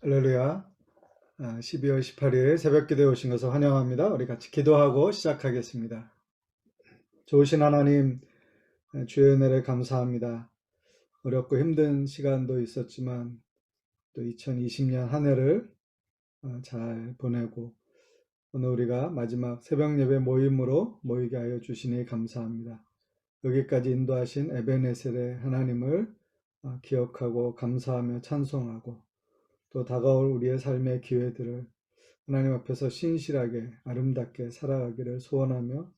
할렐루야. 12월 18일 새벽기도에 오신 것을 환영합니다. 우리 같이 기도하고 시작하겠습니다. 좋으신 하나님, 주의 은혜를 감사합니다. 어렵고 힘든 시간도 있었지만 또 2020년 한 해를 잘 보내고 오늘 우리가 마지막 새벽 예배 모임으로 모이게 하여 주시니 감사합니다. 여기까지 인도하신 에베네셀의 하나님을 기억하고 감사하며 찬송하고 또 다가올 우리의 삶의 기회들을 하나님 앞에서 신실하게 아름답게 살아가기를 소원하며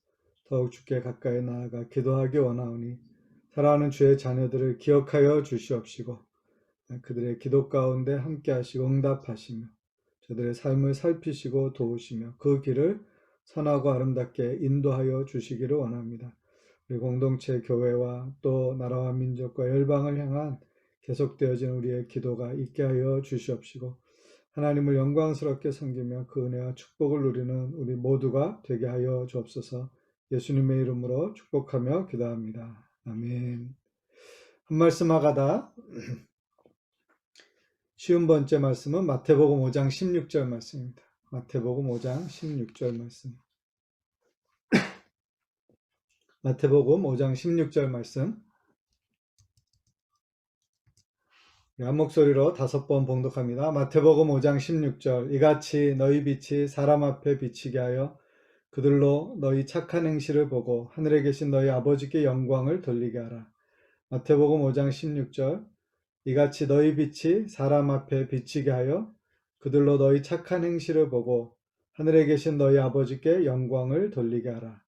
더욱 주께 가까이 나아가 기도하기 원하오니 사랑하는 주의 자녀들을 기억하여 주시옵시고 그들의 기도 가운데 함께 하시고 응답하시며 저들의 삶을 살피시고 도우시며 그 길을 선하고 아름답게 인도하여 주시기를 원합니다. 우리 공동체 교회와 또 나라와 민족과 열방을 향한 계속되어진 우리의 기도가 있게 하여 주시옵시고 하나님을 영광스럽게 섬기며 그 은혜와 축복을 누리는 우리 모두가 되게 하여 주옵소서. 예수님의 이름으로 축복하며 기도합니다. 아멘. 한 말씀 하가다 쉬운 번째 말씀은 마태복음 5장 16절 말씀입니다. 마태복음 5장 16절 말씀. 마태복음 5장 16절 말씀. 한 목소리로 5번 봉독합니다. 마태복음 5장 16절. 이같이 너희 빛이 사람 앞에 비치게 하여 그들로 너희 착한 행실을 보고 하늘에 계신 너희 아버지께 영광을 돌리게 하라. 마태복음 5장 16절. 이같이 너희 빛이 사람 앞에 비치게 하여 그들로 너희 착한 행실을 보고 하늘에 계신 너희 아버지께 영광을 돌리게 하라.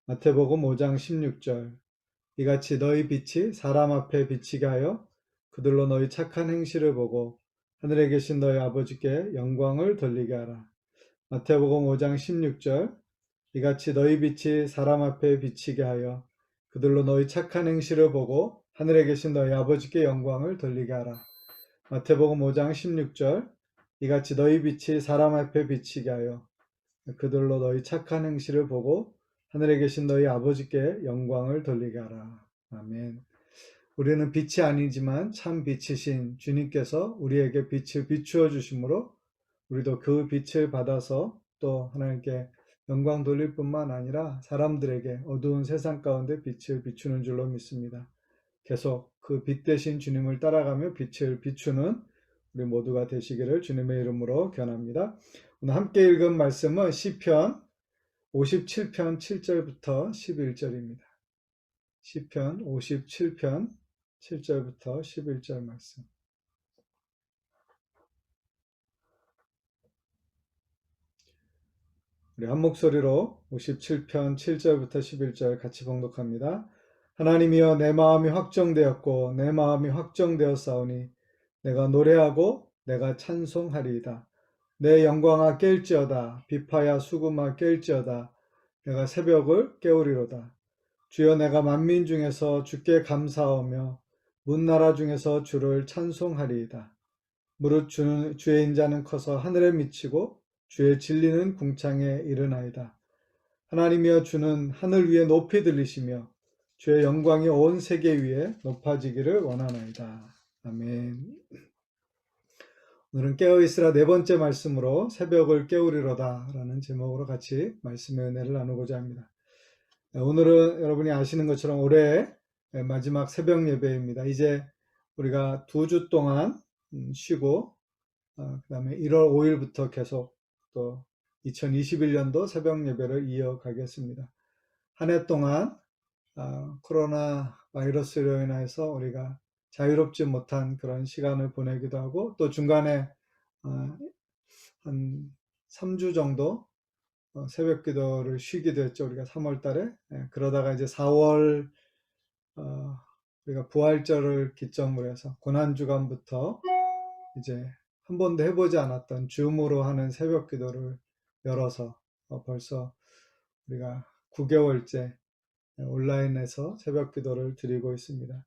마태복음 5장 16절. 이같이 너희 빛이 사람 앞에 비치게 하여 그들로 너희 착한 행실을 보고 하늘에 계신 너희 아버지께 영광을 돌리게 하라. 마태복음 5장 16절. 이같이 너희 빛이 사람 앞에 비치게 하여 그들로 너희 착한 행실을 보고 하늘에 계신 너희 아버지께 영광을 돌리게 하라. 마태복음 5장 16절. 이같이 너희 빛이 사람 앞에 비치게 하여 그들로 너희 착한 행실을 보고 하늘에 계신 너희 아버지께 영광을 돌리게 하라. 아멘. 우리는 빛이 아니지만 참 빛이신 주님께서 우리에게 빛을 비추어 주심으로 우리도 그 빛을 받아서 또 하나님께 영광 돌릴 뿐만 아니라 사람들에게 어두운 세상 가운데 빛을 비추는 줄로 믿습니다. 계속 그 빛 대신 주님을 따라가며 빛을 비추는 우리 모두가 되시기를 주님의 이름으로 권합니다. 오늘 함께 읽은 말씀은 시편 57편 7절부터 11절입니다. 시편 57편 7절부터 11절 말씀. 우리 한 목소리로 57편 7절부터 11절 같이 봉독합니다. 하나님이여 내 마음이 확정되었고 내 마음이 확정되었사오니 내가 노래하고 내가 찬송하리이다. 내 영광아 깰지어다. 비파야 수금아 깰지어다. 내가 새벽을 깨우리로다. 주여 내가 만민 중에서 주께 감사하며 문나라 중에서 주를 찬송하리이다. 무릇 주의 인자는 커서 하늘에 미치고 주의 진리는 궁창에 이르나이다. 하나님이여 주는 하늘 위에 높이 들리시며 주의 영광이 온 세계 위에 높아지기를 원하나이다. 아멘. 오늘은 깨어있으라 네 번째 말씀으로 새벽을 깨우리로다 라는 제목으로 같이 말씀의 은혜를 나누고자 합니다. 오늘은 여러분이 아시는 것처럼 올해 마지막 새벽 예배입니다. 이제 우리가 2주 동안 쉬고 그 다음에 1월 5일부터 계속 또 2021년도 새벽 예배를 이어가겠습니다. 한 해 동안 코로나 바이러스로 인해서 우리가 자유롭지 못한 그런 시간을 보내기도 하고 또 중간에 한 3주 정도 새벽 기도를 쉬기도 했죠. 우리가 3월 달에. 그러다가 이제 4월 우리가 부활절을 기점으로 해서 고난주간부터 이제 한 번도 해보지 않았던 줌으로 하는 새벽 기도를 열어서 벌써 우리가 9개월째 온라인에서 새벽 기도를 드리고 있습니다.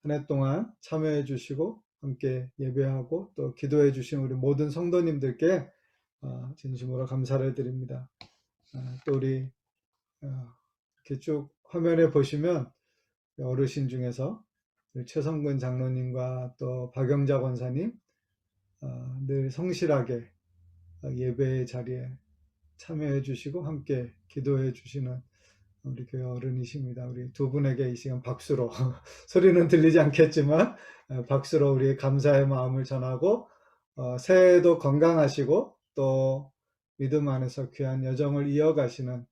한 해 동안 참여해 주시고 함께 예배하고 또 기도해 주신 우리 모든 성도님들께 진심으로 감사를 드립니다. 또 우리 이렇게 쭉 화면에 보시면 어르신 중에서 최성근 장로님과 또 박영자 권사님 늘 성실하게 예배의 자리에 참여해 주시고 함께 기도해 주시는 우리 교회 어른이십니다. 우리 두 분에게 이 시간 박수로 소리는 들리지 않겠지만 박수로 우리의 감사의 마음을 전하고 새해에도 건강하시고 또 믿음 안에서 귀한 여정을 이어가시는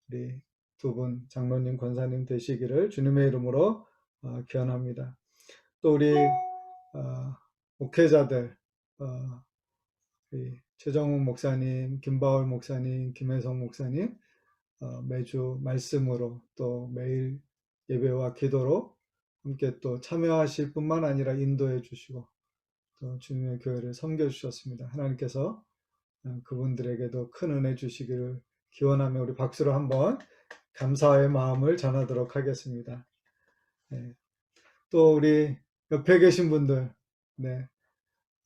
우리 두 분 장로님, 권사님 되시기를 주님의 이름으로 기원합니다. 또 우리 목회자들 우리 최정욱 목사님, 김바울 목사님, 김혜성 목사님 매주 말씀으로 또 매일 예배와 기도로 함께 또 참여하실 뿐만 아니라 인도해 주시고 또 주님의 교회를 섬겨 주셨습니다. 하나님께서 그분들에게도 큰 은혜 주시기를 기원하며 우리 박수로 한번 감사의 마음을 전하도록 하겠습니다. 네. 또 우리 옆에 계신 분들, 네.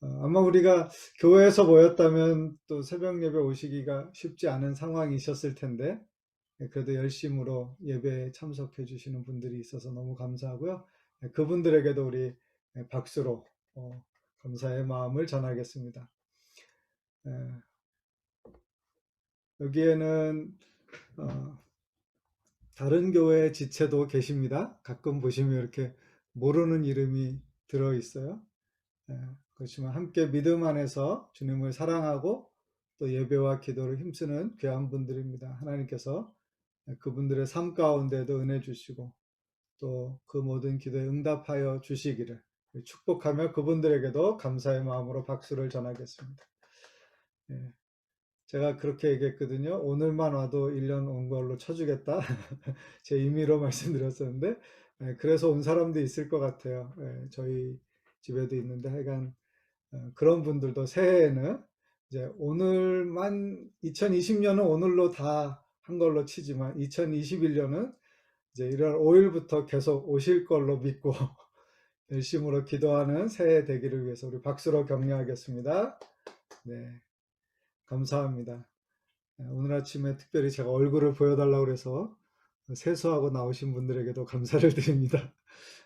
아마 우리가 교회에서 모였다면 또 새벽 예배 오시기가 쉽지 않은 상황이셨을 텐데 그래도 열심으로 예배에 참석해 주시는 분들이 있어서 너무 감사하고요. 그분들에게도 우리 박수로 감사의 마음을 전하겠습니다. 여기에는 다른 교회 지체도 계십니다. 가끔 보시면 이렇게 모르는 이름이 들어 있어요. 그렇지만 함께 믿음 안에서 주님을 사랑하고 또 예배와 기도를 힘쓰는 귀한 분들입니다. 하나님께서 그분들의 삶 가운데도 은혜 주시고 또 그 모든 기도에 응답하여 주시기를 축복하며 그분들에게도 감사의 마음으로 박수를 전하겠습니다. 제가 그렇게 얘기했거든요. 오늘만 와도 1년 온 걸로 쳐주겠다. 제 임의로 말씀드렸었는데 그래서 온 사람도 있을 것 같아요. 저희 집에도 있는데 하여간 그런 분들도 새해에는 이제 오늘만 2020년은 오늘로 다 한 걸로 치지만 2021년은 이제 1월 5일부터 계속 오실 걸로 믿고 열심으로 기도하는 새해 되기를 위해서 우리 박수로 격려하겠습니다. 네, 감사합니다. 오늘 아침에 특별히 제가 얼굴을 보여달라고 그래서 세수하고 나오신 분들에게도 감사를 드립니다.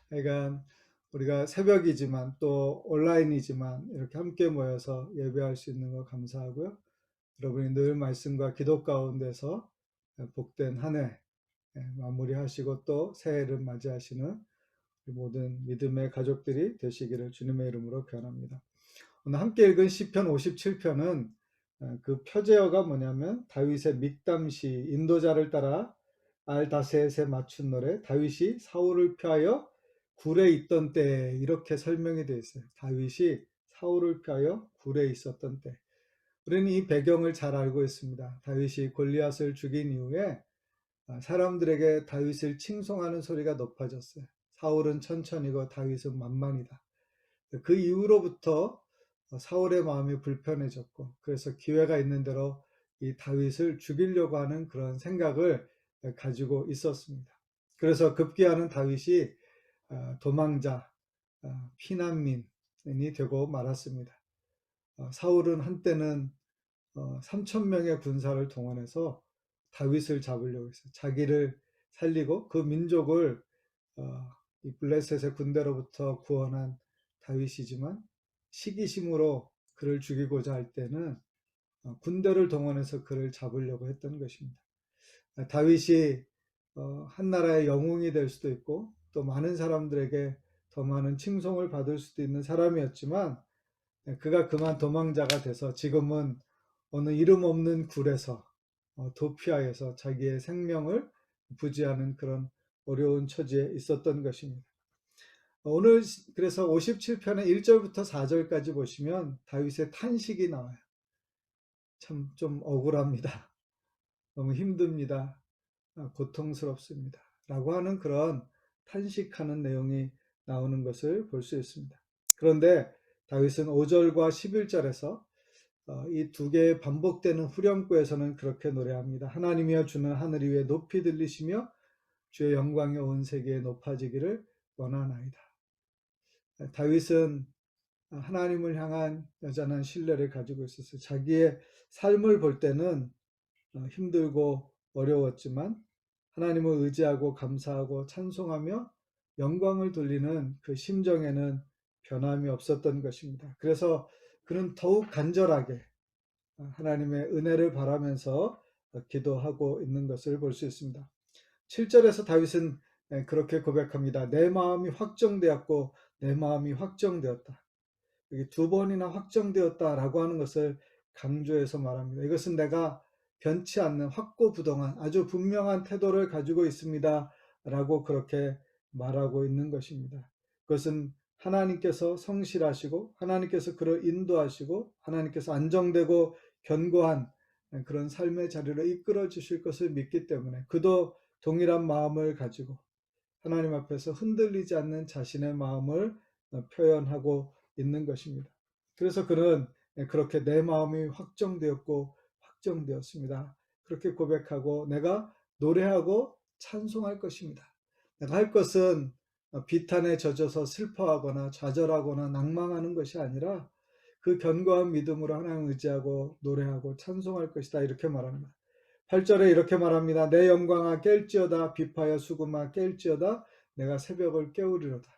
그러니까 우리가 새벽이지만 또 온라인이지만 이렇게 함께 모여서 예배할 수 있는 거 감사하고요. 여러분이 늘 말씀과 기도 가운데서 복된 한 해 마무리하시고 또 새해를 맞이하시는 모든 믿음의 가족들이 되시기를 주님의 이름으로 기원합니다. 오늘 함께 읽은 시편 57편은 그 표제어가 뭐냐면 다윗의 믹담시, 인도자를 따라 알다셋에 맞춘 노래, 다윗이 사울을 피하여 굴에 있던 때, 이렇게 설명이 되어 있어요. 다윗이 사울을 피하여 굴에 있었던 때. 우리는 이 배경을 잘 알고 있습니다. 다윗이 골리앗을 죽인 이후에 사람들에게 다윗을 칭송하는 소리가 높아졌어요. 사울은 천천히고 다윗은 만만이다. 그 이후로부터 사울의 마음이 불편해졌고 그래서 기회가 있는 대로 이 다윗을 죽이려고 하는 그런 생각을 가지고 있었습니다. 그래서 급기야는 다윗이 도망자, 피난민이 되고 말았습니다. 사울은 한때는 3,000명의 군사를 동원해서 다윗을 잡으려고 했어요. 자기를 살리고 그 민족을 이 블레셋의 군대로부터 구원한 다윗이지만 시기심으로 그를 죽이고자 할 때는 군대를 동원해서 그를 잡으려고 했던 것입니다. 다윗이 한 나라의 영웅이 될 수도 있고 또 많은 사람들에게 더 많은 칭송을 받을 수도 있는 사람이었지만 그가 그만 도망자가 돼서 지금은 어느 이름 없는 굴에서 도피하여서 자기의 생명을 부지하는 그런 어려운 처지에 있었던 것입니다. 오늘 그래서 57편의 1절부터 4절까지 보시면 다윗의 탄식이 나와요. 참 좀 억울합니다. 너무 힘듭니다. 고통스럽습니다. 라고 하는 그런 탄식하는 내용이 나오는 것을 볼 수 있습니다. 그런데 다윗은 5절과 11절에서 이 두 개의 반복되는 후렴구에서는 그렇게 노래합니다. 하나님이여 주는 하늘 위에 높이 들리시며 주의 영광이 온 세계에 높아지기를 원하나이다. 다윗은 하나님을 향한 여전한 신뢰를 가지고 있었어요. 자기의 삶을 볼 때는 힘들고 어려웠지만 하나님을 의지하고 감사하고 찬송하며 영광을 돌리는 그 심정에는 변함이 없었던 것입니다. 그래서 그는 더욱 간절하게 하나님의 은혜를 바라면서 기도하고 있는 것을 볼 수 있습니다. 7절에서 다윗은 그렇게 고백합니다. 내 마음이 확정되었고 내 마음이 확정되었다. 여기 두 번이나 확정되었다라고 하는 것을 강조해서 말합니다. 이것은 내가 변치 않는 확고부동한 아주 분명한 태도를 가지고 있습니다. 라고 그렇게 말하고 있는 것입니다. 그것은 하나님께서 성실하시고 하나님께서 그를 인도하시고 하나님께서 안정되고 견고한 그런 삶의 자리를 이끌어 주실 것을 믿기 때문에 그도 동일한 마음을 가지고 하나님 앞에서 흔들리지 않는 자신의 마음을 표현하고 있는 것입니다. 그래서 그는 그렇게 내 마음이 확정되었고 확정되었습니다. 그렇게 고백하고 내가 노래하고 찬송할 것입니다. 내가 할 것은 비탄에 젖어서 슬퍼하거나 좌절하거나 낭망하는 것이 아니라 그 견고한 믿음으로 하나님을 의지하고 노래하고 찬송할 것이다. 이렇게 말합니다. 8절에 이렇게 말합니다. 내 영광아 깰지어다 비파여 수금아 깰지어다 내가 새벽을 깨우리로다.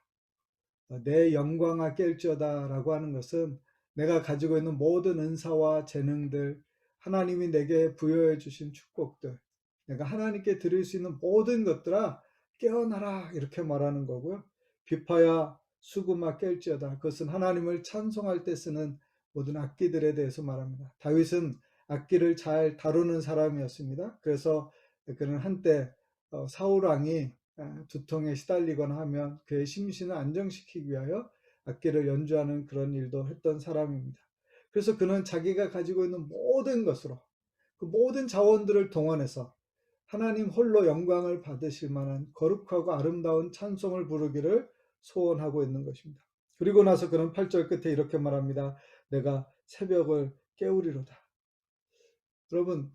내 영광아 깰지어다 라고 하는 것은 내가 가지고 있는 모든 은사와 재능들, 하나님이 내게 부여해 주신 축복들, 내가 하나님께 드릴 수 있는 모든 것들아 깨어나라 이렇게 말하는 거고요. 비파야 수금아 깰지어다. 그것은 하나님을 찬송할 때 쓰는 모든 악기들에 대해서 말합니다. 다윗은 악기를 잘 다루는 사람이었습니다. 그래서 그는 한때 사울 왕이 두통에 시달리거나 하면 그의 심신을 안정시키기 위하여 악기를 연주하는 그런 일도 했던 사람입니다. 그래서 그는 자기가 가지고 있는 모든 것으로 그 모든 자원들을 동원해서 하나님 홀로 영광을 받으실 만한 거룩하고 아름다운 찬송을 부르기를 소원하고 있는 것입니다. 그리고 나서 그는 8절 끝에 이렇게 말합니다. 내가 새벽을 깨우리로다. 여러분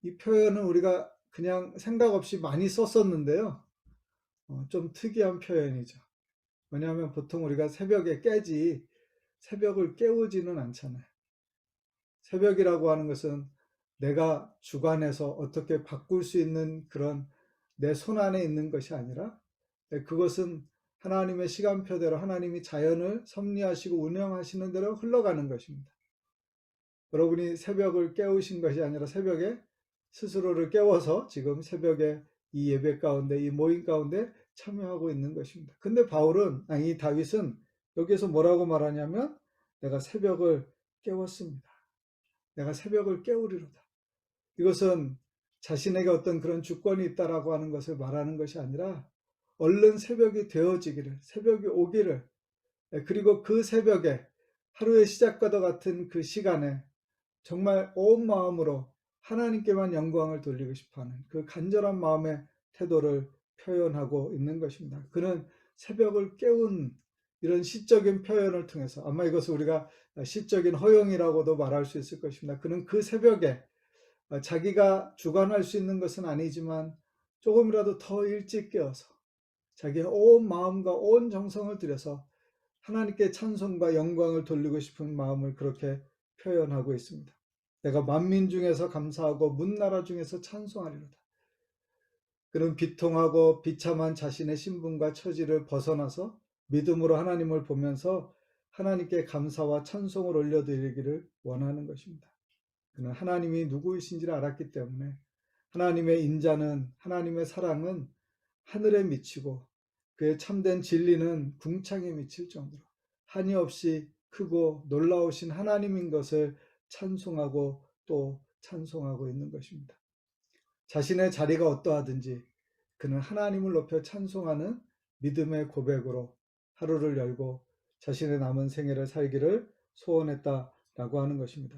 이 표현은 우리가 그냥 생각 없이 많이 썼었는데요. 좀 특이한 표현이죠. 왜냐하면 보통 우리가 새벽에 깨지 새벽을 깨우지는 않잖아요. 새벽이라고 하는 것은 내가 주관해서 어떻게 바꿀 수 있는 그런 내 손 안에 있는 것이 아니라 그것은 하나님의 시간표대로 하나님이 자연을 섭리하시고 운영하시는 대로 흘러가는 것입니다. 여러분이 새벽을 깨우신 것이 아니라 새벽에 스스로를 깨워서 지금 새벽에 이 예배 가운데 이 모임 가운데 참여하고 있는 것입니다. 근데 이 다윗은 여기서 뭐라고 말하냐면 내가 새벽을 깨웠습니다. 내가 새벽을 깨우리로다. 이것은 자신에게 어떤 그런 주권이 있다라고 하는 것을 말하는 것이 아니라 얼른 새벽이 되어지기를, 새벽이 오기를, 그리고 그 새벽에 하루의 시작과도 같은 그 시간에 정말 온 마음으로 하나님께만 영광을 돌리고 싶어하는 그 간절한 마음의 태도를 표현하고 있는 것입니다. 그는 새벽을 깨운 이런 시적인 표현을 통해서 아마 이것을 우리가 시적인 허용이라고도 말할 수 있을 것입니다. 그는 그 새벽에 자기가 주관할 수 있는 것은 아니지만 조금이라도 더 일찍 깨어서 자기의 온 마음과 온 정성을 들여서 하나님께 찬송과 영광을 돌리고 싶은 마음을 그렇게 표현하고 있습니다. 내가 만민 중에서 감사하고 문나라 중에서 찬송하리로다. 그는 비통하고 비참한 자신의 신분과 처지를 벗어나서 믿음으로 하나님을 보면서 하나님께 감사와 찬송을 올려드리기를 원하는 것입니다. 그는 하나님이 누구이신지를 알았기 때문에 하나님의 인자는 하나님의 사랑은 하늘에 미치고 그의 참된 진리는 궁창에 미칠 정도로 한이 없이 크고 놀라우신 하나님인 것을 찬송하고 또 찬송하고 있는 것입니다. 자신의 자리가 어떠하든지 그는 하나님을 높여 찬송하는 믿음의 고백으로 하루를 열고 자신의 남은 생애를 살기를 소원했다라고 하는 것입니다.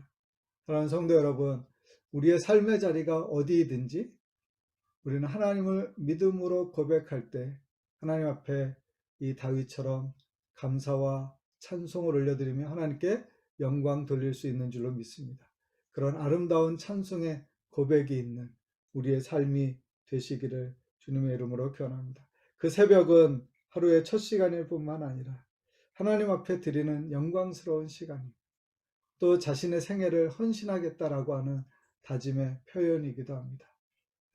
사랑하는 성도 여러분, 우리의 삶의 자리가 어디이든지 우리는 하나님을 믿음으로 고백할 때 하나님 앞에 이 다윗처럼 감사와 찬송을 올려드리며 하나님께 영광 돌릴 수 있는 줄로 믿습니다. 그런 아름다운 찬송의 고백이 있는 우리의 삶이 되시기를 주님의 이름으로 기원합니다. 그 새벽은 하루의 첫 시간일 뿐만 아니라 하나님 앞에 드리는 영광스러운 시간입니다. 또 자신의 생애를 헌신하겠다라고 하는 다짐의 표현이기도 합니다.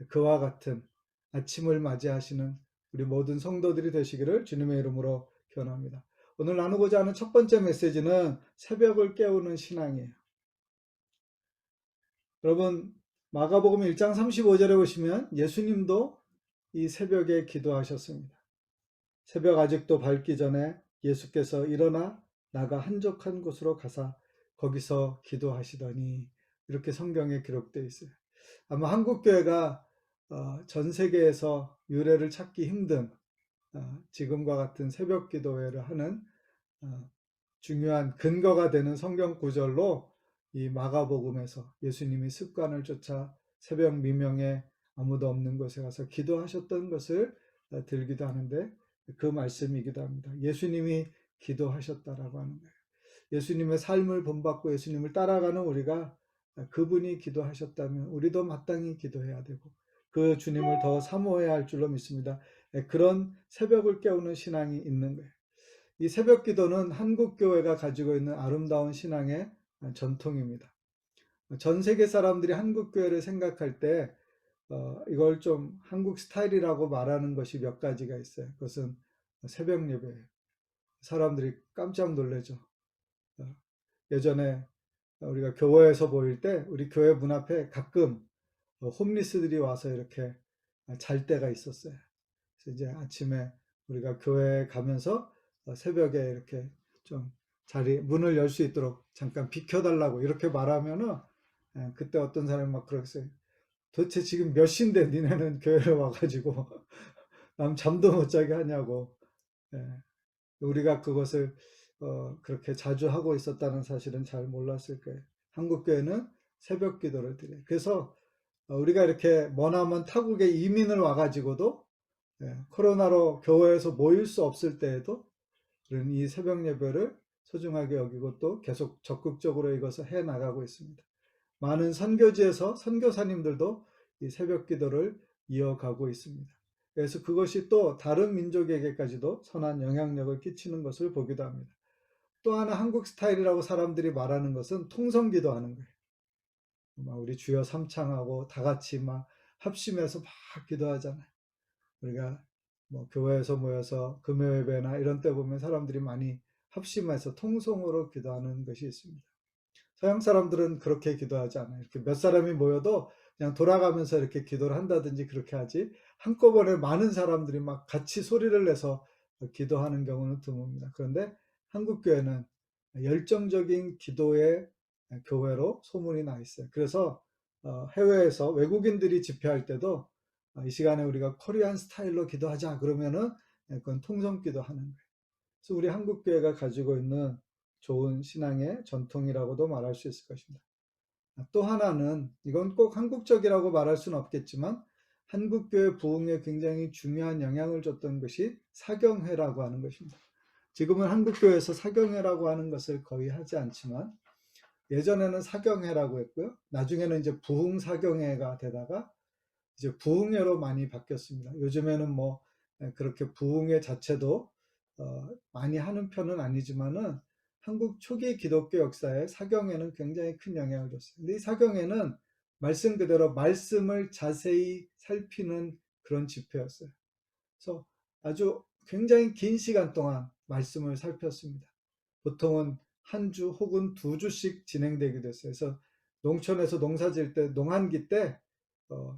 그와 같은 아침을 맞이하시는 우리 모든 성도들이 되시기를 주님의 이름으로 기원합니다. 오늘 나누고자 하는 첫 번째 메시지는 새벽을 깨우는 신앙이에요. 여러분, 마가복음 1장 35절에 보시면 예수님도 이 새벽에 기도하셨습니다. 새벽 아직도 밝기 전에 예수께서 일어나 나가 한적한 곳으로 가사 거기서 기도하시더니, 이렇게 성경에 기록되어 있어요. 아마 한국교회가 전 세계에서 유래를 찾기 힘든 지금과 같은 새벽 기도회를 하는 중요한 근거가 되는 성경 구절로 이 마가복음에서 예수님이 습관을 쫓아 새벽 미명에 아무도 없는 곳에 가서 기도하셨던 것을 들기도 하는데, 그 말씀이기도 합니다. 예수님이 기도하셨다라고 하는 거예요. 예수님의 삶을 본받고 예수님을 따라가는 우리가 그분이 기도하셨다면 우리도 마땅히 기도해야 되고 그 주님을 더 사모해야 할 줄로 믿습니다. 그런 새벽을 깨우는 신앙이 있는 거예요. 이 새벽 기도는 한국 교회가 가지고 있는 아름다운 신앙의 전통입니다. 전 세계 사람들이 한국 교회를 생각할 때 이걸 좀 한국 스타일이라고 말하는 것이 몇 가지가 있어요. 그것은 새벽 예배예요. 사람들이 깜짝 놀라죠. 예전에 우리가 교회에서 보일 때 우리 교회 문 앞에 가끔 홈리스들이 와서 이렇게 잘 때가 있었어요. 그래서 이제 아침에 우리가 교회에 가면서 새벽에 이렇게 좀 문을 열 수 있도록 잠깐 비켜달라고 이렇게 말하면은, 그때 어떤 사람이 막 그러겠어요. 도대체 지금 몇 시인데 니네는 교회를 와가지고 남 잠도 못 자게 하냐고. 예. 우리가 그것을 그렇게 자주 하고 있었다는 사실은 잘 몰랐을 거예요. 한국 교회는 새벽 기도를 드려요. 그래서 우리가 이렇게 머나먼 타국에 이민을 와가지고도 코로나로 교회에서 모일 수 없을 때에도 이 새벽 예배를 소중하게 여기고 또 계속 적극적으로 이것을 해 나가고 있습니다. 많은 선교지에서 선교사님들도 이 새벽 기도를 이어가고 있습니다. 그래서 그것이 또 다른 민족에게까지도 선한 영향력을 끼치는 것을 보기도 합니다. 또 하나 한국 스타일이라고 사람들이 말하는 것은 통성기도 하는 거예요. 우리 주여 삼창하고 다 같이 막 합심해서 막 기도하잖아요. 우리가 뭐 교회에서 모여서 금요예배나 이런 때 보면 사람들이 많이 합심해서 통성으로 기도하는 것이 있습니다. 서양 사람들은 그렇게 기도하지 않아요. 이렇게 몇 사람이 모여도 그냥 돌아가면서 이렇게 기도를 한다든지 그렇게 하지, 한꺼번에 많은 사람들이 막 같이 소리를 내서 기도하는 경우는 드뭅니다. 그런데 한국 교회는 열정적인 기도의 교회로 소문이 나 있어요. 그래서 해외에서 외국인들이 집회할 때도 이 시간에 우리가 코리안 스타일로 기도하자 그러면은 그건 통성 기도하는 거예요. 그래서 우리 한국 교회가 가지고 있는 좋은 신앙의 전통이라고도 말할 수 있을 것입니다. 또 하나는, 이건 꼭 한국적이라고 말할 수는 없겠지만 한국 교회 부흥에 굉장히 중요한 영향을 줬던 것이 사경회라고 하는 것입니다. 지금은 한국 교회에서 사경회라고 하는 것을 거의 하지 않지만 예전에는 사경회라고 했고요. 나중에는 이제 부흥 사경회가 되다가 이제 부흥회로 많이 바뀌었습니다. 요즘에는 뭐 그렇게 부흥회 자체도 많이 하는 편은 아니지만은 한국 초기 기독교 역사에 사경회는 굉장히 큰 영향을 줬어요. 근데 이 사경회는 말씀 그대로 말씀을 자세히 살피는 그런 집회였어요. 그래서 아주 굉장히 긴 시간 동안 말씀을 살폈습니다. 보통은 한 주 혹은 두 주씩 진행되기도 했어요. 그래서 농촌에서 농사 지을 때 농한기 때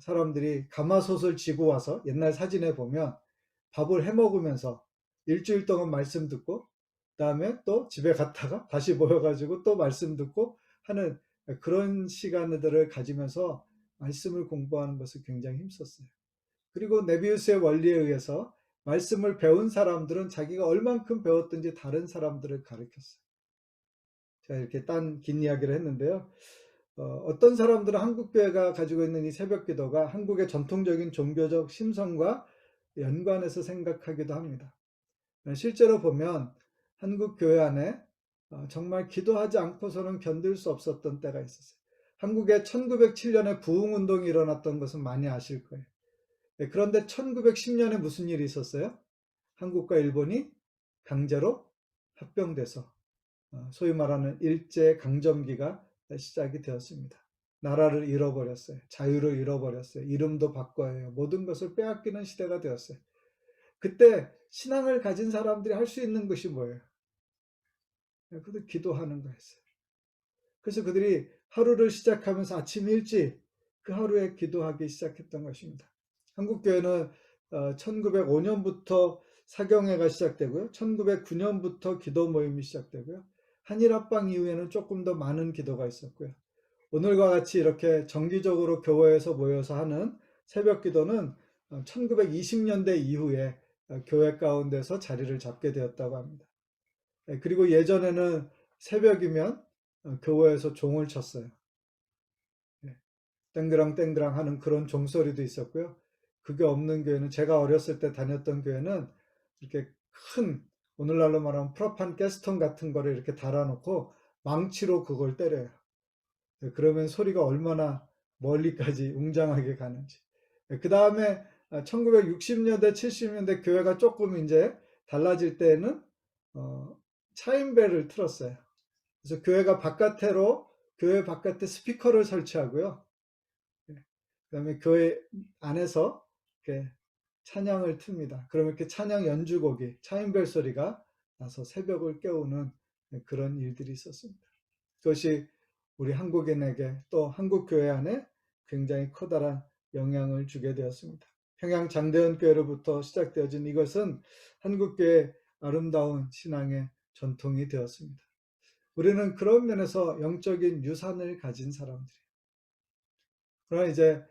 사람들이 가마솥을 지고 와서 옛날 사진에 보면 밥을 해 먹으면서 일주일 동안 말씀 듣고 그다음에 또 집에 갔다가 다시 모여가지고 또 말씀 듣고 하는 그런 시간들을 가지면서 말씀을 공부하는 것을 굉장히 힘썼어요. 그리고 네비우스의 원리에 의해서 말씀을 배운 사람들은 자기가 얼만큼 배웠든지 다른 사람들을 가르쳤어요. 제가 이렇게 긴 이야기를 했는데요. 어떤 사람들은 한국교회가 가지고 있는 이 새벽기도가 한국의 전통적인 종교적 심성과 연관해서 생각하기도 합니다. 실제로 보면 한국교회 안에 정말 기도하지 않고서는 견딜 수 없었던 때가 있었어요. 한국에 1907년에 부흥운동이 일어났던 것은 많이 아실 거예요. 그런데 1910년에 무슨 일이 있었어요? 한국과 일본이 강제로 합병돼서 소위 말하는 일제강점기가 시작이 되었습니다. 나라를 잃어버렸어요. 자유를 잃어버렸어요. 이름도 바꿔야 해요. 모든 것을 빼앗기는 시대가 되었어요. 그때 신앙을 가진 사람들이 할 수 있는 것이 뭐예요? 그도 기도하는 거였어요. 그래서 그들이 하루를 시작하면서 아침 일찍 그 하루에 기도하기 시작했던 것입니다. 한국 교회는 1905년부터 사경회가 시작되고요. 1909년부터 기도 모임이 시작되고요. 한일 합방 이후에는 조금 더 많은 기도가 있었고요. 오늘과 같이 이렇게 정기적으로 교회에서 모여서 하는 새벽 기도는 1920년대 이후에 교회 가운데서 자리를 잡게 되었다고 합니다. 그리고 예전에는 새벽이면 교회에서 종을 쳤어요. 예, 땡그랑 땡그랑 하는 그런 종소리도 있었고요. 그게 없는 교회는, 제가 어렸을 때 다녔던 교회는 이렇게 큰, 오늘날로 말하면 프라판 가스통 같은 거를 이렇게 달아놓고 망치로 그걸 때려요. 그러면 소리가 얼마나 멀리까지 웅장하게 가는지. 그 다음에 1960년대, 70년대 교회가 조금 이제 달라질 때는 차인벨을 틀었어요. 그래서 교회 바깥에 스피커를 설치하고요. 그다음에 교회 안에서 이렇게 찬양을 틉니다. 그러면 이렇게 찬양 연주곡이 차인벨 소리가 나서 새벽을 깨우는 그런 일들이 있었습니다. 그것이 우리 한국인에게 또 한국 교회 안에 굉장히 커다란 영향을 주게 되었습니다. 평양 장대현 교회로부터 시작되어진 이것은 한국 교회의 아름다운 신앙의 전통이 되었습니다. 우리는 그런 면에서 영적인 유산을 가진 사람들이에요. 그러나 이제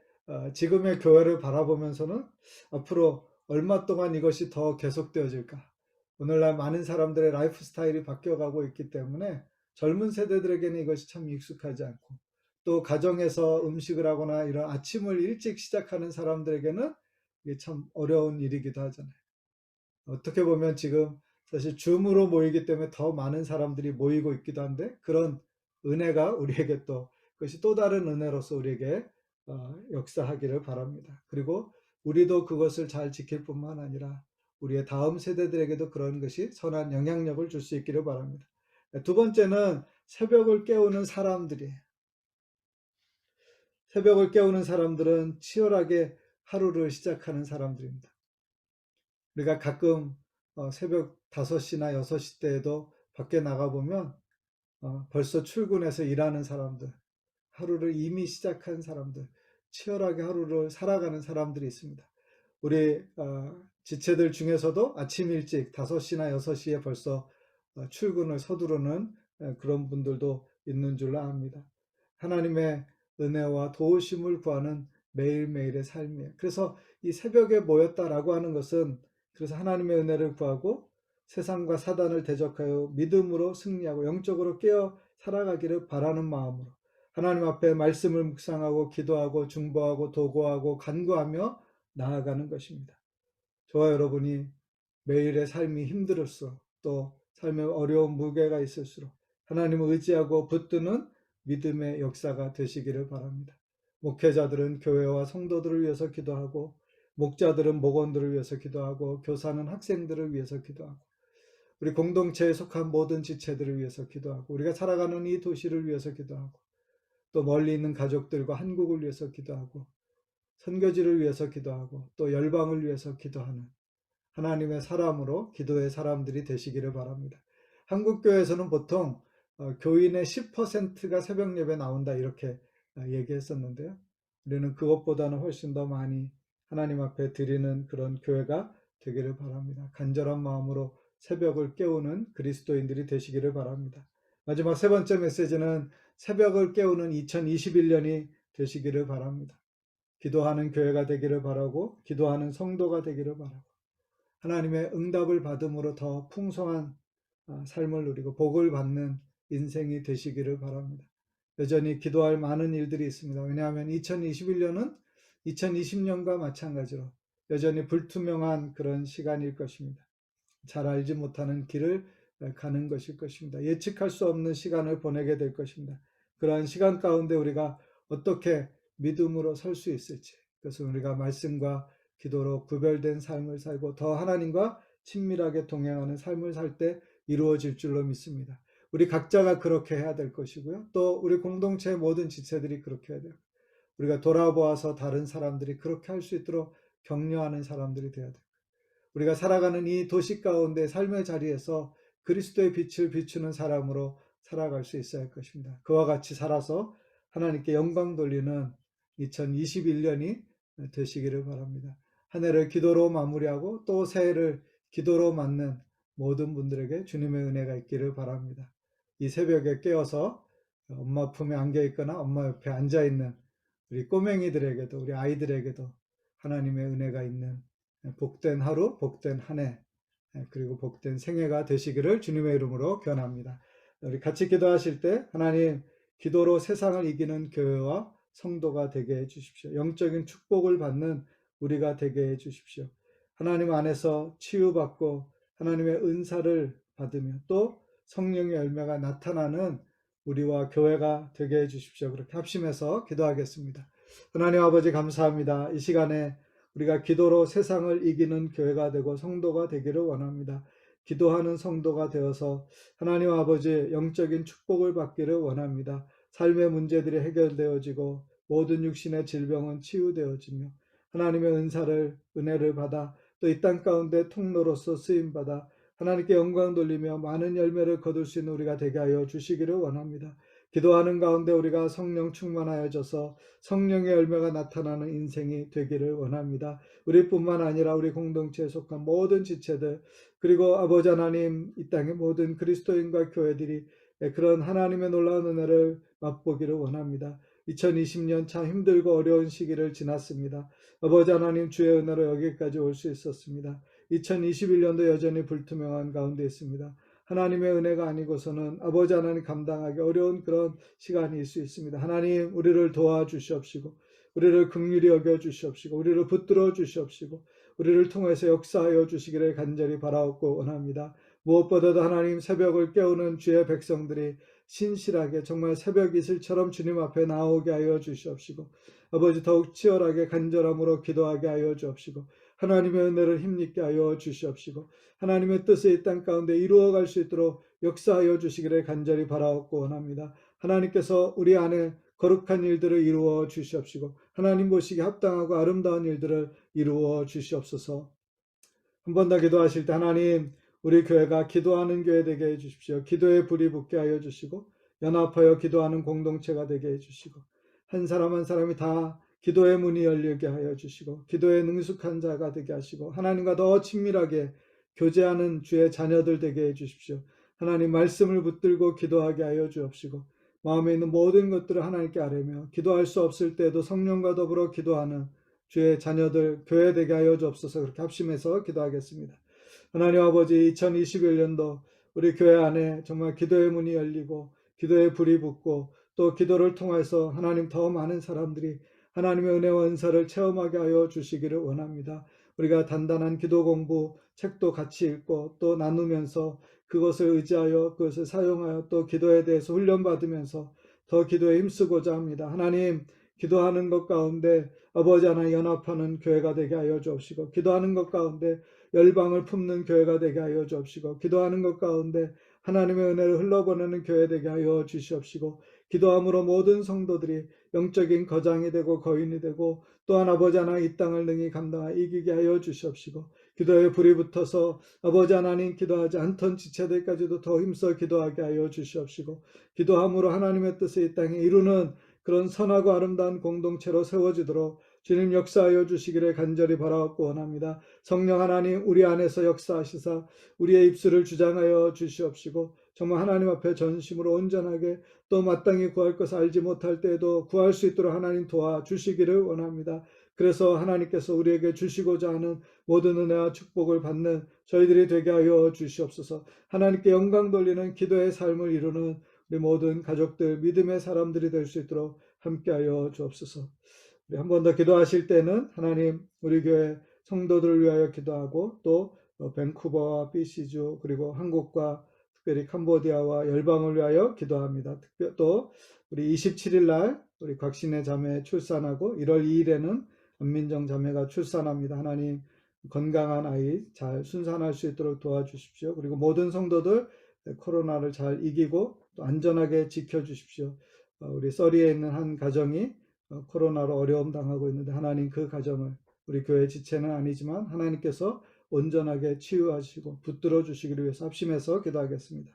지금의 교회를 바라보면서는 앞으로 얼마 동안 이것이 더 계속되어질까? 오늘날 많은 사람들의 라이프 스타일이 바뀌어가고 있기 때문에 젊은 세대들에게는 이것이 참 익숙하지 않고, 또 가정에서 음식을 하거나 이런 아침을 일찍 시작하는 사람들에게는 이게 참 어려운 일이기도 하잖아요. 어떻게 보면 지금 사실 줌으로 모이기 때문에 더 많은 사람들이 모이고 있기도 한데, 그런 은혜가 우리에게 또, 그것이 또 다른 은혜로서 우리에게 역사하기를 바랍니다. 그리고 우리도 그것을 잘 지킬 뿐만 아니라 우리의 다음 세대들에게도 그런 것이 선한 영향력을 줄 수 있기를 바랍니다. 두 번째는 새벽을 깨우는 사람들이에요. 새벽을 깨우는 사람들은 치열하게 하루를 시작하는 사람들입니다. 우리가 가끔 새벽 5시나 6시 때에도 밖에 나가보면 벌써 출근해서 일하는 사람들, 하루를 이미 시작한 사람들, 치열하게 하루를 살아가는 사람들이 있습니다. 우리 지체들 중에서도 아침 일찍 5시나 6시에 벌써 출근을 서두르는 그런 분들도 있는 줄로 압니다. 하나님의 은혜와 도우심을 구하는 매일매일의 삶이에요. 그래서 이 새벽에 모였다라고 하는 것은, 그래서 하나님의 은혜를 구하고 세상과 사단을 대적하여 믿음으로 승리하고 영적으로 깨어 살아가기를 바라는 마음으로 하나님 앞에 말씀을 묵상하고 기도하고 중보하고 도구하고 간구하며 나아가는 것입니다. 저와 여러분이 매일의 삶이 힘들었어, 또 삶에 어려운 무게가 있을수록 하나님을 의지하고 붙드는 믿음의 역사가 되시기를 바랍니다. 목회자들은 교회와 성도들을 위해서 기도하고, 목자들은 목원들을 위해서 기도하고, 교사는 학생들을 위해서 기도하고, 우리 공동체에 속한 모든 지체들을 위해서 기도하고, 우리가 살아가는 이 도시를 위해서 기도하고, 또 멀리 있는 가족들과 한국을 위해서 기도하고, 선교지를 위해서 기도하고, 또 열방을 위해서 기도하는 하나님의 사람으로 기도의 사람들이 되시기를 바랍니다. 한국 교회에서는 보통 교인의 10%가 새벽 예배 나온다, 이렇게 얘기했었는데요. 우리는 그것보다는 훨씬 더 많이 하나님 앞에 드리는 그런 교회가 되기를 바랍니다. 간절한 마음으로 새벽을 깨우는 그리스도인들이 되시기를 바랍니다. 마지막 세 번째 메시지는 새벽을 깨우는 2021년이 되시기를 바랍니다. 기도하는 교회가 되기를 바라고, 기도하는 성도가 되기를 바라고, 하나님의 응답을 받음으로 더 풍성한 삶을 누리고 복을 받는 인생이 되시기를 바랍니다. 여전히 기도할 많은 일들이 있습니다. 왜냐하면 2021년은 2020년과 마찬가지로 여전히 불투명한 그런 시간일 것입니다. 잘 알지 못하는 길을 가는 것일 것입니다. 예측할 수 없는 시간을 보내게 될 것입니다. 그러한 시간 가운데 우리가 어떻게 믿음으로 설 수 있을지, 그것은 우리가 말씀과 기도로 구별된 삶을 살고 더 하나님과 친밀하게 동행하는 삶을 살 때 이루어질 줄로 믿습니다. 우리 각자가 그렇게 해야 될 것이고요. 또 우리 공동체의 모든 지체들이 그렇게 해야 돼요. 우리가 돌아보아서 다른 사람들이 그렇게 할 수 있도록 격려하는 사람들이 되어야 돼요. 우리가 살아가는 이 도시 가운데 삶의 자리에서 그리스도의 빛을 비추는 사람으로 살아갈 수 있어야 할 것입니다. 그와 같이 살아서 하나님께 영광 돌리는 2021년이 되시기를 바랍니다. 한 해를 기도로 마무리하고 또 새해를 기도로 맞는 모든 분들에게 주님의 은혜가 있기를 바랍니다. 이 새벽에 깨어서 엄마 품에 안겨 있거나 엄마 옆에 앉아 있는 우리 꼬맹이들에게도, 우리 아이들에게도 하나님의 은혜가 있는 복된 하루, 복된 한 해, 그리고 복된 생애가 되시기를 주님의 이름으로 권합니다. 우리 같이 기도하실 때 하나님, 기도로 세상을 이기는 교회와 성도가 되게 해 주십시오. 영적인 축복을 받는 우리가 되게 해 주십시오. 하나님 안에서 치유받고 하나님의 은사를 받으며 또 성령의 열매가 나타나는 우리와 교회가 되게 해 주십시오. 그렇게 합심해서 기도하겠습니다. 하나님 아버지, 감사합니다. 이 시간에 우리가 기도로 세상을 이기는 교회가 되고 성도가 되기를 원합니다. 기도하는 성도가 되어서 하나님 아버지 영적인 축복을 받기를 원합니다. 삶의 문제들이 해결되어지고 모든 육신의 질병은 치유되어지며 하나님의 은혜를 받아 또 이 땅 가운데 통로로서 쓰임받아 하나님께 영광 돌리며 많은 열매를 거둘 수 있는 우리가 되게 하여 주시기를 원합니다. 기도하는 가운데 우리가 성령 충만하여져서 성령의 열매가 나타나는 인생이 되기를 원합니다. 우리뿐만 아니라 우리 공동체에 속한 모든 지체들, 그리고 아버지 하나님, 이 땅의 모든 그리스도인과 교회들이 그런 하나님의 놀라운 은혜를 맛보기를 원합니다. 2020년 참 힘들고 어려운 시기를 지났습니다. 아버지 하나님, 주의 은혜로 여기까지 올 수 있었습니다. 2021년도 여전히 불투명한 가운데 있습니다. 하나님의 은혜가 아니고서는 아버지 하나님 감당하기 어려운 그런 시간일 수 있습니다. 하나님, 우리를 도와주시옵시고 우리를 긍휼히 여겨주시옵시고 우리를 붙들어 주시옵시고 우리를 통해서 역사하여 주시기를 간절히 바라옵고 원합니다. 무엇보다도 하나님, 새벽을 깨우는 주의 백성들이 신실하게 정말 새벽 이슬처럼 주님 앞에 나오게 하여 주시옵시고 아버지, 더욱 치열하게 간절함으로 기도하게 하여 주옵시고 하나님의 은혜를 힘있게 하여 주시옵시고 하나님의 뜻을 이 땅 가운데 이루어갈 수 있도록 역사하여 주시기를 간절히 바라옵고 원합니다. 하나님께서 우리 안에 거룩한 일들을 이루어 주시옵시고 하나님 보시기에 합당하고 아름다운 일들을 이루어 주시옵소서. 한 번 더 기도하실 때 하나님, 우리 교회가 기도하는 교회 되게 해주십시오. 기도에 불이 붙게 하여 주시고 연합하여 기도하는 공동체가 되게 해주시고 한 사람 한 사람이 다 기도의 문이 열리게 하여 주시고 기도에 능숙한 자가 되게 하시고 하나님과 더 친밀하게 교제하는 주의 자녀들 되게 해주십시오. 하나님, 말씀을 붙들고 기도하게 하여 주옵시고 마음에 있는 모든 것들을 하나님께 아뢰며 기도할 수 없을 때에도 성령과 더불어 기도하는 주의 자녀들 교회 되게 하여 주옵소서. 그렇게 합심해서 기도하겠습니다. 하나님 아버지, 2021년도 우리 교회 안에 정말 기도의 문이 열리고 기도의 불이 붙고 또 기도를 통해서 하나님, 더 많은 사람들이 하나님의 은혜와 은사를 체험하게 하여 주시기를 원합니다. 우리가 단단한 기도 공부, 책도 같이 읽고 또 나누면서 그것을 의지하여 그것을 사용하여 또 기도에 대해서 훈련받으면서 더 기도에 힘쓰고자 합니다. 하나님, 기도하는 것 가운데 아버지 하나님 연합하는 교회가 되게 하여 주옵시고 기도하는 것 가운데 열방을 품는 교회가 되게 하여 주옵시고 기도하는 것 가운데 하나님의 은혜를 흘러보내는 교회 되게 하여 주시옵시고 기도함으로 모든 성도들이 영적인 거장이 되고 거인이 되고 또한 아버지 하나님, 이 땅을 능히 감당하여 이기게 하여 주시옵시고 기도에 불이 붙어서 아버지 하나님, 기도하지 않던 지체들까지도 더 힘써 기도하게 하여 주시옵시고 기도함으로 하나님의 뜻을 이 땅에 이루는 그런 선하고 아름다운 공동체로 세워지도록 주님 역사하여 주시기를 간절히 바라옵고 원합니다. 성령 하나님, 우리 안에서 역사하시사 우리의 입술을 주장하여 주시옵시고 정말 하나님 앞에 전심으로 온전하게 또 마땅히 구할 것을 알지 못할 때에도 구할 수 있도록 하나님 도와주시기를 원합니다. 그래서 하나님께서 우리에게 주시고자 하는 모든 은혜와 축복을 받는 저희들이 되게 하여 주시옵소서. 하나님께 영광 돌리는 기도의 삶을 이루는 우리 모든 가족들, 믿음의 사람들이 될 수 있도록 함께하여 주옵소서. 우리 한 번 더 기도하실 때는 하나님, 우리 교회 성도들을 위하여 기도하고 또 밴쿠버와 BC주 그리고 한국과 특별히 캄보디아와 열방을 위하여 기도합니다. 또 우리 27일 날 우리 곽신의 자매 출산하고 1월 2일에는 안민정 자매가 출산합니다. 하나님, 건강한 아이 잘 순산할 수 있도록 도와주십시오. 그리고 모든 성도들 코로나를 잘 이기고 또 안전하게 지켜주십시오. 우리 써리에 있는 한 가정이 코로나로 어려움 당하고 있는데 하나님, 그 가정을, 우리 교회 지체는 아니지만 하나님께서 온전하게 치유하시고 붙들어 주시기를 위해서 합심해서 기도하겠습니다.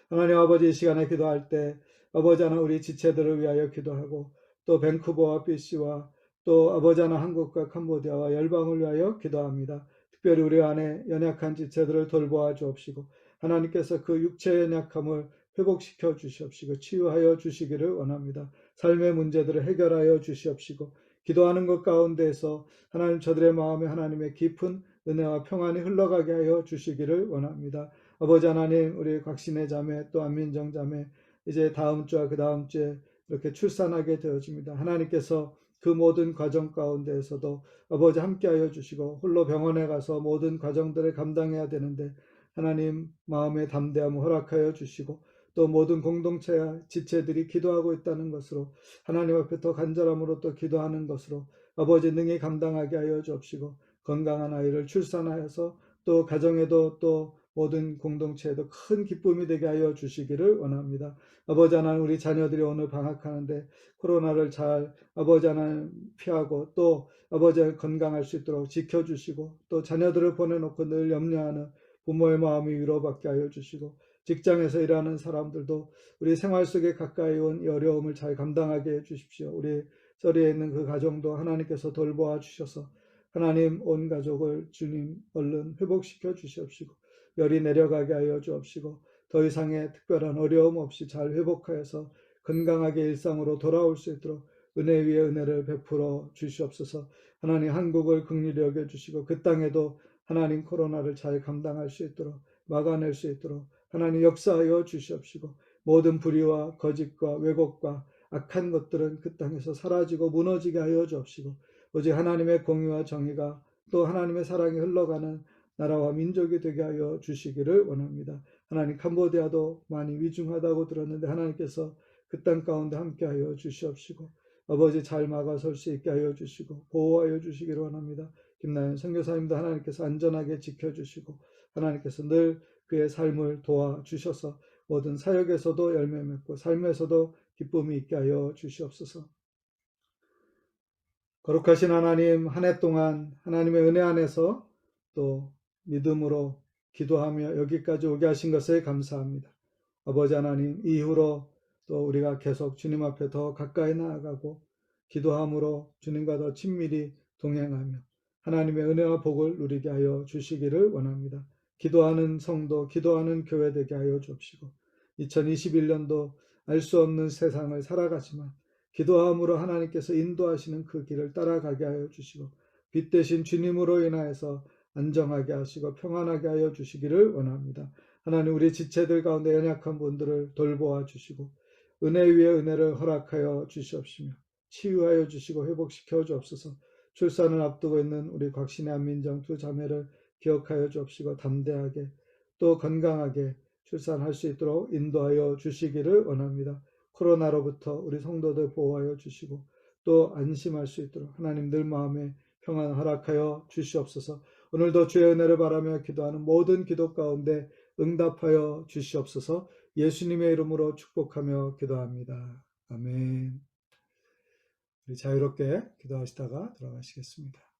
하나님 아버지, 이 시간에 기도할 때 아버지 하나 우리 지체들을 위하여 기도하고 또 밴쿠버와 BC와 또 아버지 하나 한국과 캄보디아와 열방을 위하여 기도합니다. 특별히 우리 안에 연약한 지체들을 돌보아 주옵시고 하나님께서 그 육체의 연약함을 회복시켜 주시옵시고 치유하여 주시기를 원합니다. 삶의 문제들을 해결하여 주시옵시고 기도하는 것 가운데에서 하나님 저들의 마음에 하나님의 깊은 은혜와 평안이 흘러가게 하여 주시기를 원합니다. 아버지 하나님, 우리 곽신의 자매 또 안민정 자매 이제 다음 주와 그 다음 주에 이렇게 출산하게 되어집니다. 하나님께서 그 모든 과정 가운데에서도 아버지 함께하여 주시고 홀로 병원에 가서 모든 과정들을 감당해야 되는데 하나님 마음의 담대함을 허락하여 주시고 또 모든 공동체와 지체들이 기도하고 있다는 것으로 하나님 앞에 더 간절함으로 또 기도하는 것으로 아버지 능히 감당하게 하여 주옵시고 건강한 아이를 출산하여서 또 가정에도 또 모든 공동체에도 큰 기쁨이 되게 하여 주시기를 원합니다. 아버지 하나님, 우리 자녀들이 오늘 방학하는데 코로나를 잘 아버지 하나님 피하고 또 아버지 건강할 수 있도록 지켜주시고 또 자녀들을 보내놓고 늘 염려하는 부모의 마음이 위로받게 하여 주시고 직장에서 일하는 사람들도 우리 생활 속에 가까이 온 이 어려움을 잘 감당하게 해 주십시오. 우리 저리에 있는 그 가정도 하나님께서 돌보아 주셔서 하나님 온 가족을 주님 얼른 회복시켜 주시옵시고 열이 내려가게 하여 주옵시고 더 이상의 특별한 어려움 없이 잘 회복하여서 건강하게 일상으로 돌아올 수 있도록 은혜 위에 은혜를 베풀어 주시옵소서. 하나님 한국을 긍휼히 여겨주시고 그 땅에도 하나님 코로나를 잘 감당할 수 있도록 막아낼 수 있도록 하나님 역사하여 주시옵시고 모든 불의와 거짓과 왜곡과 악한 것들은 그 땅에서 사라지고 무너지게 하여 주옵시고 오직 하나님의 공의와 정의가 또 하나님의 사랑이 흘러가는 나라와 민족이 되게 하여 주시기를 원합니다. 하나님 캄보디아도 많이 위중하다고 들었는데 하나님께서 그 땅 가운데 함께하여 주시옵시고 아버지 잘 막아설 수 있게 하여 주시고 보호하여 주시기를 원합니다. 김나연 선교사님도 하나님께서 안전하게 지켜주시고 하나님께서 늘 그의 삶을 도와주셔서 모든 사역에서도 열매 맺고 삶에서도 기쁨이 있게 하여 주시옵소서. 거룩하신 하나님, 한 해 동안 하나님의 은혜 안에서 또 믿음으로 기도하며 여기까지 오게 하신 것에 감사합니다. 아버지 하나님, 이후로 또 우리가 계속 주님 앞에 더 가까이 나아가고 기도함으로 주님과 더 친밀히 동행하며 하나님의 은혜와 복을 누리게 하여 주시기를 원합니다. 기도하는 성도, 기도하는 교회 되게 하여 주옵시고 2021년도 알 수 없는 세상을 살아가지만 기도함으로 하나님께서 인도하시는 그 길을 따라가게 하여 주시고 빛 대신 주님으로 인하여서 안정하게 하시고 평안하게 하여 주시기를 원합니다. 하나님, 우리 지체들 가운데 연약한 분들을 돌보아 주시고 은혜 위에 은혜를 허락하여 주시옵시며 치유하여 주시고 회복시켜 주옵소서. 출산을 앞두고 있는 우리 곽신의 안민정 두 자매를 기억하여 주옵시고 담대하게 또 건강하게 출산할 수 있도록 인도하여 주시기를 원합니다. 코로나로부터 우리 성도들 보호하여 주시고 또 안심할 수 있도록 하나님 늘 마음에 평안 허락하여 주시옵소서. 오늘도 주의 은혜를 바라며 기도하는 모든 기도 가운데 응답하여 주시옵소서. 예수님의 이름으로 축복하며 기도합니다. 아멘. 우리 자유롭게 기도하시다가 들어가시겠습니다.